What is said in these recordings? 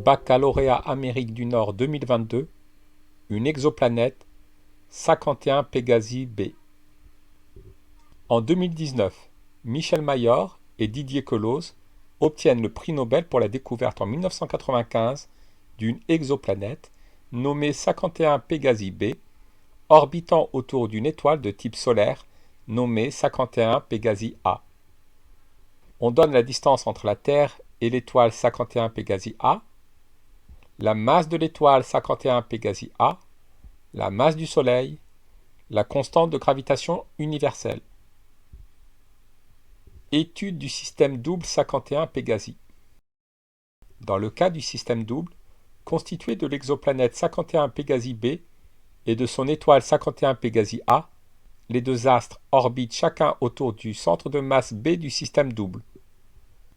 Baccalauréat Amérique du Nord 2022, une exoplanète 51 Pégasi b. En 2019, Michel Mayor et Didier Queloz obtiennent le prix Nobel pour la découverte en 1995 d'une exoplanète nommée 51 Pégasi b, orbitant autour d'une étoile de type solaire nommée 51 Pégasi a. On donne la distance entre la Terre et l'étoile 51 Pégasi a, la masse de l'étoile 51 Pégasi a, la masse du Soleil, la constante de gravitation universelle. Étude du système double 51 Pégasi. Dans le cas du système double, constitué de l'exoplanète 51 Pégasi b et de son étoile 51 Pégasi a, les deux astres orbitent chacun autour du centre de masse B du système double.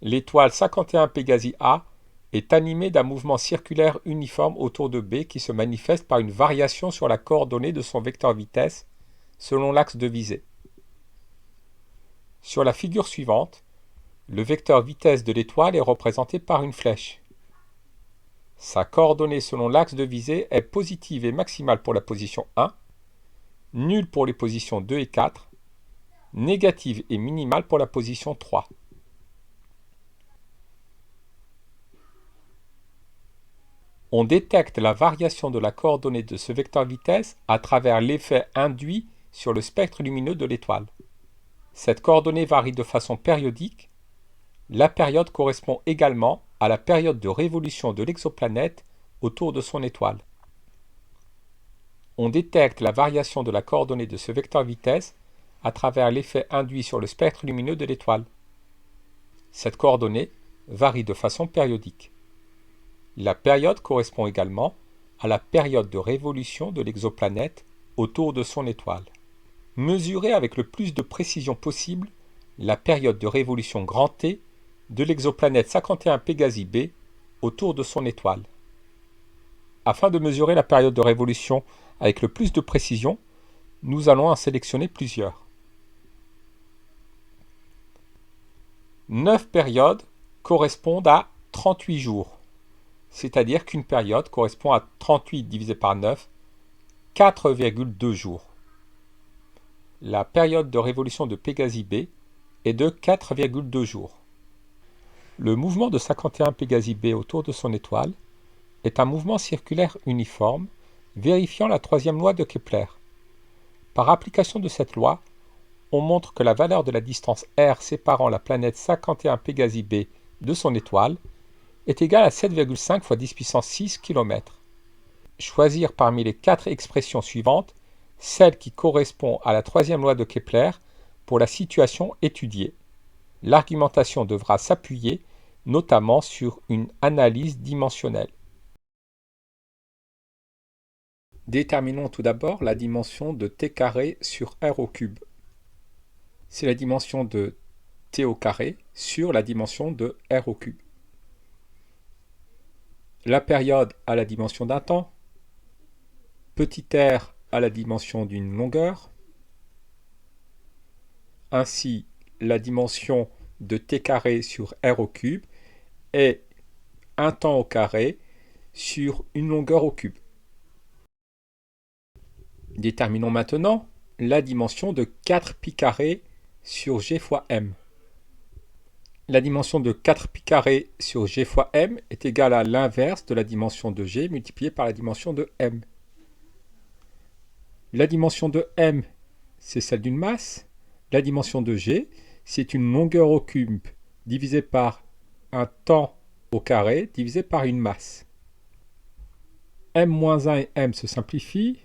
L'étoile 51 Pégasi a est animée d'un mouvement circulaire uniforme autour de B qui se manifeste par une variation sur la coordonnée de son vecteur vitesse selon l'axe de visée. Sur la figure suivante, le vecteur vitesse de l'étoile est représenté par une flèche. Sa coordonnée selon l'axe de visée est positive et maximale pour la position 1, nulle pour les positions 2 et 4, négative et minimale pour la position 3. On détecte la variation de la coordonnée de ce vecteur vitesse à travers l'effet induit sur le spectre lumineux de l'étoile. Cette coordonnée varie de façon périodique. La période correspond également à la période de révolution de l'exoplanète autour de son étoile. On détecte la variation de la coordonnée de ce vecteur vitesse à travers l'effet induit sur le spectre lumineux de l'étoile. Cette coordonnée varie de façon périodique. La période correspond également à la période de révolution de l'exoplanète autour de son étoile. Mesurer avec le plus de précision possible la période de révolution grand T de l'exoplanète 51 Pégasi b autour de son étoile. Afin de mesurer la période de révolution avec le plus de précision, nous allons en sélectionner plusieurs. 9 périodes correspondent à 38 jours, c'est-à-dire qu'une période correspond à 38 divisé par 9, 4,2 jours. La période de révolution de Pégasi b est de 4,2 jours. Le mouvement de 51 Pégasi b autour de son étoile est un mouvement circulaire uniforme, vérifiant la troisième loi de Kepler. Par application de cette loi, on montre que la valeur de la distance r séparant la planète 51 Pégasi b de son étoile est égale à 7,5 fois 10 puissance 6 km. Choisir parmi les 4 expressions suivantes celle qui correspond à la troisième loi de Kepler pour la situation étudiée. L'argumentation devra s'appuyer notamment sur une analyse dimensionnelle. Déterminons tout d'abord la dimension de t carré sur r au cube. C'est la dimension de t au carré sur la dimension de r au cube. La période a la dimension d'un temps, petit r a la dimension d'une longueur. Ainsi, la dimension de t carré sur r au cube est un temps au carré sur une longueur au cube. Déterminons maintenant la dimension de 4 pi carré sur g fois m. La dimension de 4 pi carré sur g fois m est égale à l'inverse de la dimension de g multipliée par la dimension de m. La dimension de m, c'est celle d'une masse. La dimension de g, c'est une longueur au cube divisée par un temps au carré divisé par une masse. m-1 et m se simplifient.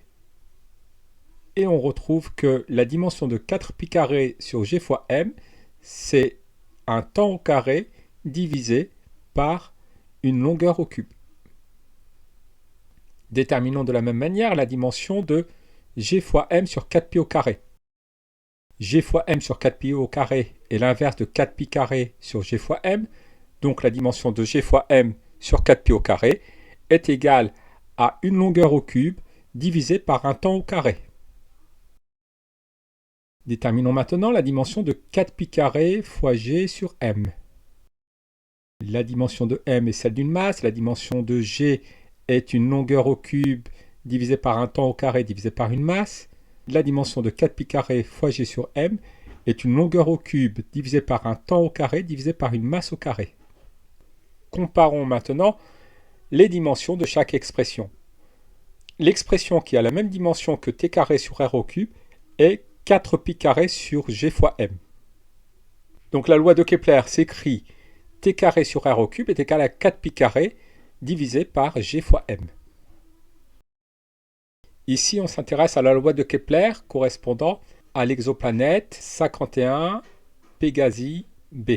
Et on retrouve que la dimension de 4 pi carré sur g fois m, c'est un temps au carré divisé par une longueur au cube. Déterminons de la même manière la dimension de g fois m sur 4 pi au carré. G fois m sur 4 pi au carré est l'inverse de 4 pi carré sur g fois m, donc la dimension de g fois m sur 4 pi au carré est égale à une longueur au cube divisée par un temps au carré. Déterminons maintenant la dimension de 4 pi carré fois g sur m. La dimension de m est celle d'une masse, la dimension de g est une longueur au cube divisée par un temps au carré divisé par une masse. La dimension de 4pi carré fois g sur m est une longueur au cube divisée par un temps au carré divisé par une masse au carré. Comparons maintenant les dimensions de chaque expression. L'expression qui a la même dimension que t carré sur r au cube est 4pi carré sur g fois m. Donc la loi de Kepler s'écrit t carré sur r au cube est égal à 4pi carré divisé par g fois m. Ici, on s'intéresse à la loi de Kepler correspondant à l'exoplanète 51 Pégasi b.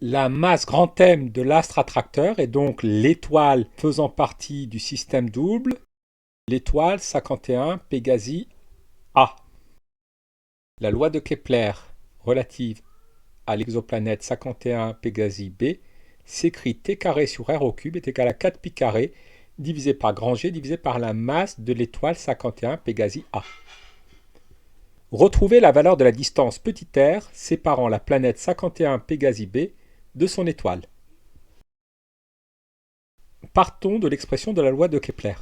La masse grand M de l'astre attracteur est donc l'étoile faisant partie du système double, l'étoile 51 Pégasi A. La loi de Kepler relative à l'exoplanète 51 Pégasi b s'écrit t carré sur r au cube est égal à 4pi carré divisé par grand G divisé par la masse de l'étoile 51 Pégasi A. Retrouvez la valeur de la distance petit r séparant la planète 51 Pégasi b de son étoile. Partons de l'expression de la loi de Kepler.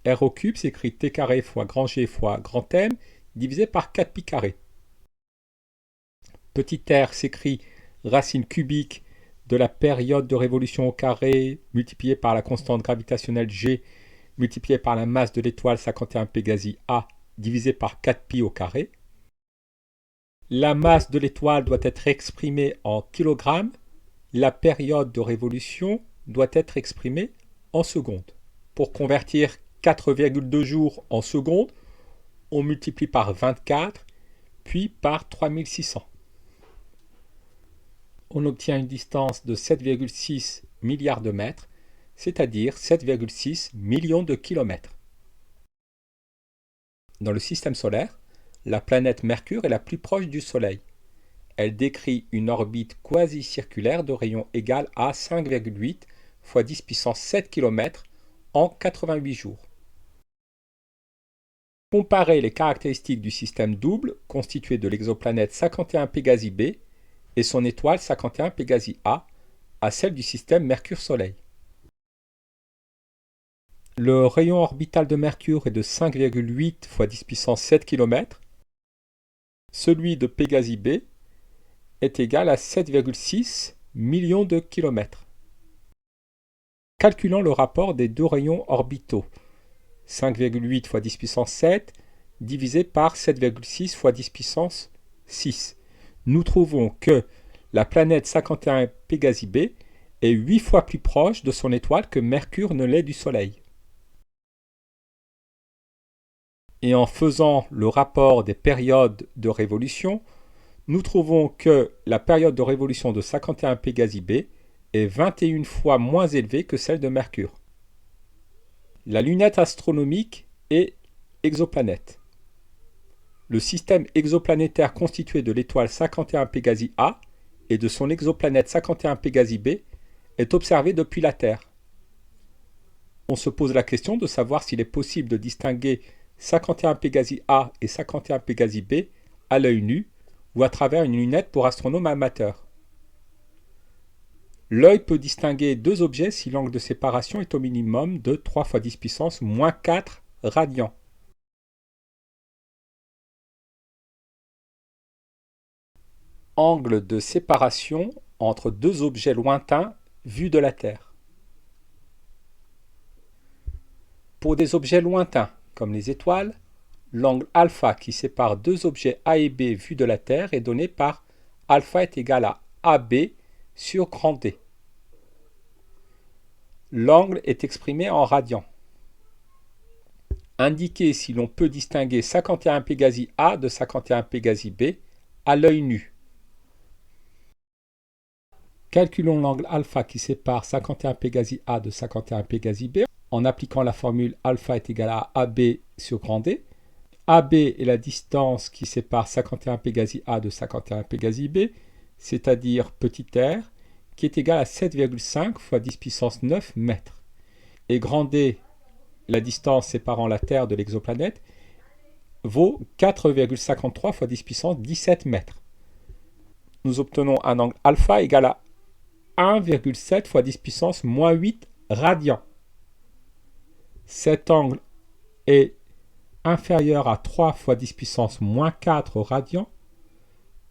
R au cube s'écrit t carré fois grand G fois grand M divisé par 4pi carré. Petit r s'écrit racine cubique de la période de révolution au carré multipliée par la constante gravitationnelle G multipliée par la masse de l'étoile 51 Pégasi A divisé par 4pi au carré. La masse de l'étoile doit être exprimée en kilogrammes. La période de révolution doit être exprimée en secondes. Pour convertir 4,2 jours en secondes, on multiplie par 24, puis par 3600. On obtient une distance de 7,6 milliards de mètres, c'est-à-dire 7,6 millions de kilomètres. Dans le système solaire, la planète Mercure est la plus proche du Soleil. Elle décrit une orbite quasi-circulaire de rayon égal à 5,8 fois 10 puissance 7 km en 88 jours. Comparez les caractéristiques du système double constitué de l'exoplanète 51 Pégasi b et son étoile 51 Pégasi A à celle du système Mercure-Soleil. Le rayon orbital de Mercure est de 5,8 fois 10 puissance 7 km. Celui de Pégasi b est égal à 7,6 millions de kilomètres. Calculons le rapport des deux rayons orbitaux. 5,8 fois 10 puissance 7 divisé par 7,6 fois 10 puissance 6. Nous trouvons que la planète 51 Pégasi b est 8 fois plus proche de son étoile que Mercure ne l'est du Soleil. Et en faisant le rapport des périodes de révolution, nous trouvons que la période de révolution de 51 Pégasi b est 21 fois moins élevée que celle de Mercure. La lunette astronomique est exoplanète. Le système exoplanétaire constitué de l'étoile 51 Pégasi A et de son exoplanète 51 Pégasi b est observé depuis la Terre. On se pose la question de savoir s'il est possible de distinguer 51 Pégasi A et 51 Pégasi b à l'œil nu ou à travers une lunette pour astronomes amateurs. L'œil peut distinguer deux objets si l'angle de séparation est au minimum de 3 fois 10 puissance moins 4 radians. Angle de séparation entre deux objets lointains vus de la Terre. Pour des objets lointains, comme les étoiles, l'angle alpha qui sépare deux objets A et B vus de la Terre est donné par alpha est égal à AB sur grand D. L'angle est exprimé en radians. Indiquez si l'on peut distinguer 51 Pégasi A de 51 Pégasi B à l'œil nu. Calculons l'angle alpha qui sépare 51 Pégasi A de 51 Pégasi B en appliquant la formule alpha est égal à AB sur grand D. AB est la distance qui sépare 51 Pégasi A de 51 Pégasi B, c'est-à-dire petit r, qui est égal à 7,5 fois 10 puissance 9 mètres. Et grand D, la distance séparant la Terre de l'exoplanète, vaut 4,53 fois 10 puissance 17 mètres. Nous obtenons un angle alpha égal à 1,7 fois 10 puissance moins 8 radians. Cet angle est inférieur à 3 fois 10 puissance moins 4 radians.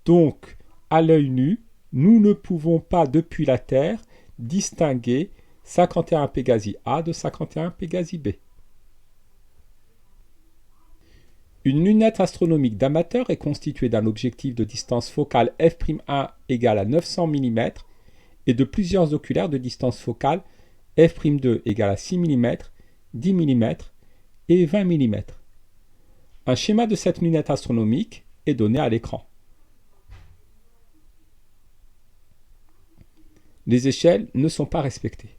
Donc, à l'œil nu, nous ne pouvons pas, depuis la Terre, distinguer 51 Pégasi A de 51 Pégasi B. Une lunette astronomique d'amateur est constituée d'un objectif de distance focale f'1 égale à 900 mm et de plusieurs oculaires de distance focale f'2 égale à 6 mm, 10 mm et 20 mm. Un schéma de cette lunette astronomique est donné à l'écran. Les échelles ne sont pas respectées.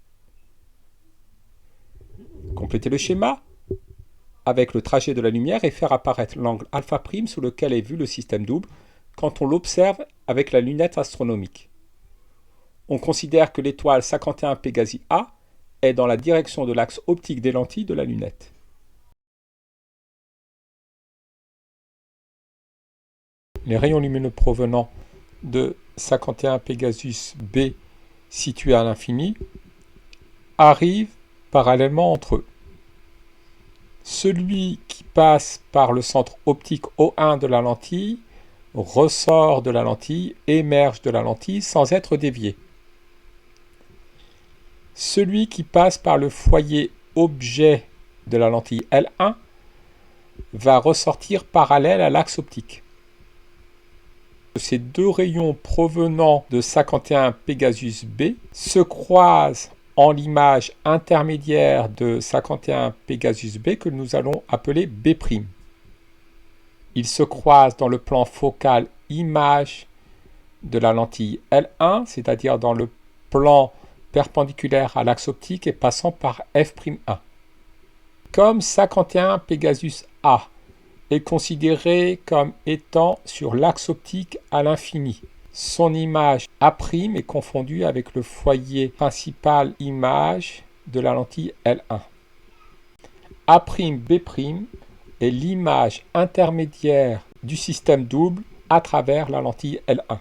Complétez le schéma avec le trajet de la lumière et faire apparaître l'angle alpha' sous lequel est vu le système double quand on l'observe avec la lunette astronomique. On considère que l'étoile 51 Pégasi A est dans la direction de l'axe optique des lentilles de la lunette. Les rayons lumineux provenant de 51 Pégasus B situé à l'infini arrivent parallèlement entre eux. Celui qui passe par le centre optique O1 de la lentille ressort de la lentille, émerge de la lentille sans être dévié. Celui qui passe par le foyer objet de la lentille L1 va ressortir parallèle à l'axe optique. Ces deux rayons provenant de 51 Pégasus B se croisent en l'image intermédiaire de 51 Pégasus B que nous allons appeler B'. Ils se croisent dans le plan focal image de la lentille L1, c'est-à-dire dans le plan perpendiculaire à l'axe optique et passant par f'1. Comme 51 Pégasus A est considéré comme étant sur l'axe optique à l'infini, son image A' est confondue avec le foyer principal image de la lentille L1. A'B' est l'image intermédiaire du système double à travers la lentille L1.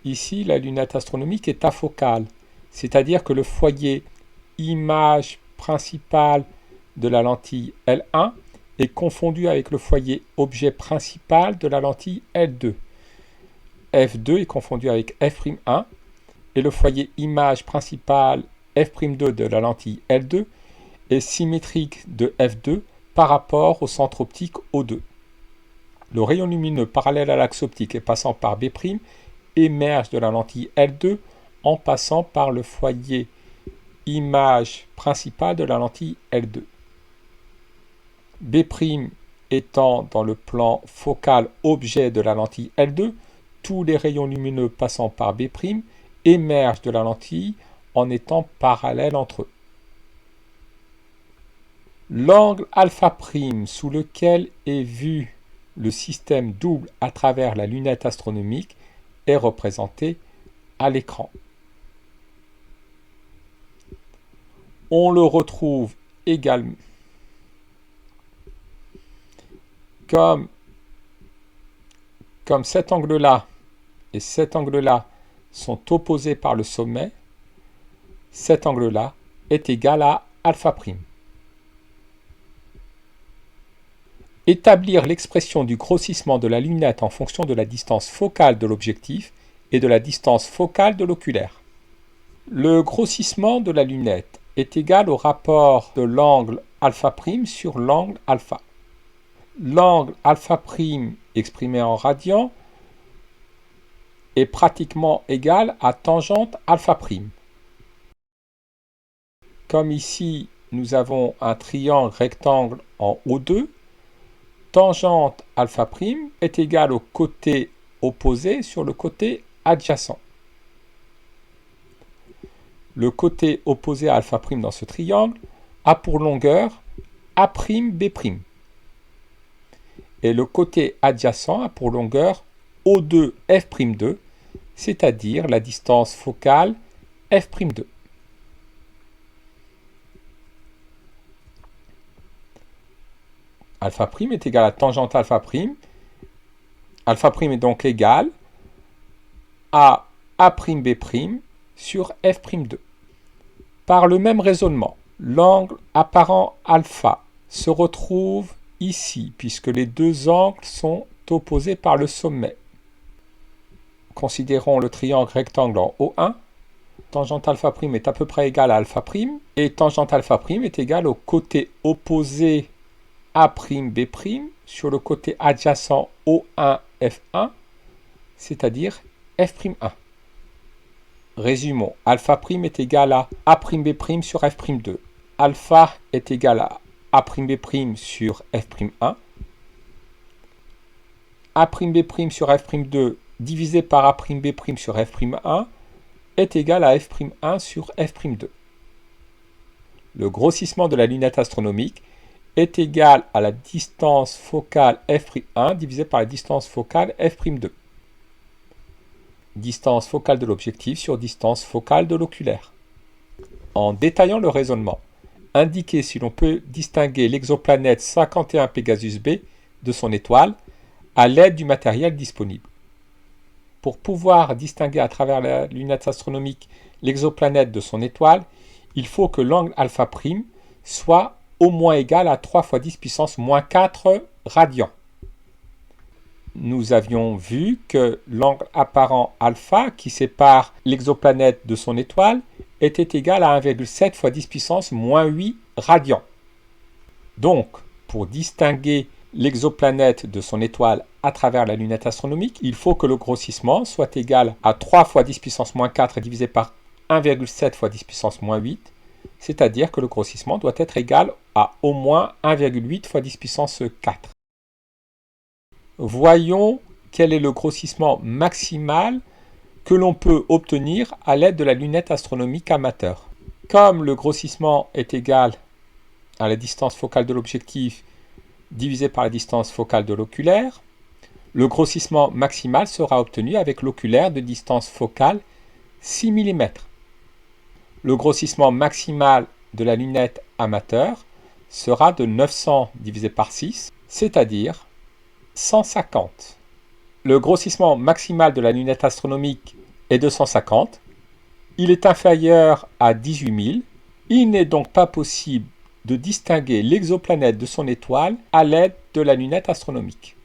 Ici, la lunette astronomique est afocale, c'est-à-dire que le foyer image principale de la lentille L1 est confondu avec le foyer objet principal de la lentille L2. F2 est confondu avec f'1 et le foyer image principale f'2 de la lentille L2 est symétrique de f2 par rapport au centre optique O2. Le rayon lumineux parallèle à l'axe optique et passant par B' émerge de la lentille L2 en passant par le foyer image principale de la lentille L2. B' étant dans le plan focal objet de la lentille L2, tous les rayons lumineux passant par B' émergent de la lentille en étant parallèles entre eux. L'angle alpha' sous lequel est vu le système double à travers la lunette astronomique est représenté à l'écran. On le retrouve également comme cet angle-là et cet angle-là sont opposés par le sommet, cet angle-là est égal à alpha'. Établir l'expression du grossissement de la lunette en fonction de la distance focale de l'objectif et de la distance focale de l'oculaire. Le grossissement de la lunette est égal au rapport de l'angle alpha' sur l'angle alpha. L'angle alpha' exprimé en radians est pratiquement égal à tangente alpha'. Comme ici, nous avons un triangle rectangle en O2, tangente alpha' est égale au côté opposé sur le côté adjacent. Le côté opposé à alpha' dans ce triangle a pour longueur A'B'. Et le côté adjacent a pour longueur O2 f'2, c'est-à-dire la distance focale f'2. Alpha' est égal à tangente alpha'. Alpha' est donc égal à A'B' sur f'2. Par le même raisonnement, l'angle apparent alpha se retrouve ici, puisque les deux angles sont opposés par le sommet. Considérons le triangle rectangle en O1. Tangente alpha' est à peu près égale à alpha', et tangente alpha' est égale au côté opposé A'B' sur le côté adjacent O1 F1, c'est-à-dire F'1. Résumons, alpha' est égal à A'B' sur F'2. Alpha est égal à A'B' sur F'1. A'B' sur F'2 divisé par A'B' sur F'1 est égal à F'1 sur F'2. Le grossissement de la lunette astronomique est égal à la distance focale F'1 divisé par la distance focale F'2. Distance focale de l'objectif sur distance focale de l'oculaire. En détaillant le raisonnement, indiquez si l'on peut distinguer l'exoplanète 51 Pegasus B de son étoile à l'aide du matériel disponible. Pour pouvoir distinguer à travers la lunette astronomique l'exoplanète de son étoile, il faut que l'angle alpha' soit au moins égal à 3 fois 10 puissance moins 4 radians. Nous avions vu que l'angle apparent alpha qui sépare l'exoplanète de son étoile était égal à 1,7 fois 10 puissance moins 8 radians. Donc, pour distinguer l'exoplanète de son étoile à travers la lunette astronomique, il faut que le grossissement soit égal à 3 fois 10 puissance moins 4 divisé par 1,7 fois 10 puissance moins 8, c'est-à-dire que le grossissement doit être égal à au moins 1,8 fois 10 puissance 4. Voyons quel est le grossissement maximal que l'on peut obtenir à l'aide de la lunette astronomique amateur. Comme le grossissement est égal à la distance focale de l'objectif divisé par la distance focale de l'oculaire, le grossissement maximal sera obtenu avec l'oculaire de distance focale 6 mm. Le grossissement maximal de la lunette amateur sera de 900 divisé par 6, c'est-à-dire 150. Le grossissement maximal de la lunette astronomique est de 150. Il est inférieur à 18 000. Il n'est donc pas possible de distinguer l'exoplanète de son étoile à l'aide de la lunette astronomique.